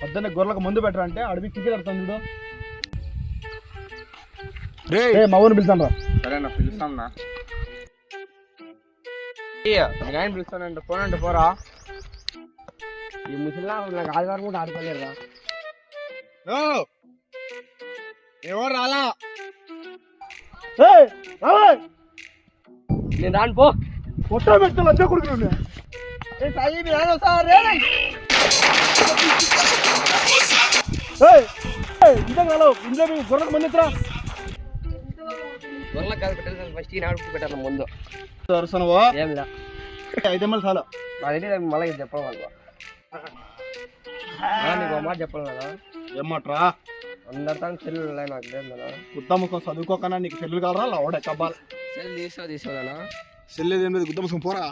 పొద్దున్న గొర్రెలకు మందు పెట్టరంటే అడవి కింద కడతాను చూడు. మా ఊరిని పిలుస్తాను రా. సరేనా పిలుస్తామన్నా. నేను పిలుస్తానంటే పోనంటే పోరా. ఈ ముసలిలా నాకు ఆదివారం కూడా ఆడుకోలేరురా. ఎవరు రాలా? నేను రాను పో. కొట్ట పెట్టాలి అదే కొడుకు. ఇదే కాదు ఇంట్లో గొర్రెలకు మంది ఎత్తరా. గొర్రెలకు కాదు పెట్టాలి, ఫస్ట్ ఈ నాడు పెట్టాలి ముందు. దర్శనవా ఏం లే 5 ml చాలు. అదే మళ్ళీ చెప్పడం వల్ల నీకు ఒక మాట చెప్పాలి కదా. ఏమాట్రా? అందరితో సెల్లు నాకు లేదు కదా. గుద్ద ముఖం చదువుకోకన్నా నీకు సెల్లు కావరా లవడ కబ్బాలి. సెల్ తీసుకోదనా? సెల్ ఏం లేదు, గుద్ద ముఖం పోరా.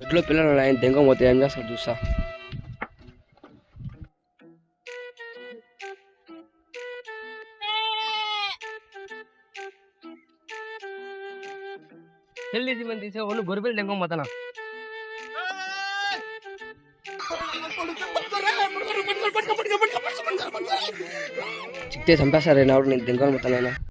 ఇంట్లో పిల్లలు ఆయన దెంగ పోతే ఏం చేస్తారు చూస్తా. సెల్ తీసి మంది తీసే వాళ్ళు గొర్రెలు దెంగ పోతానా. చిక్తే చంపేస్తారు నేను దెంగ పోతానైనా.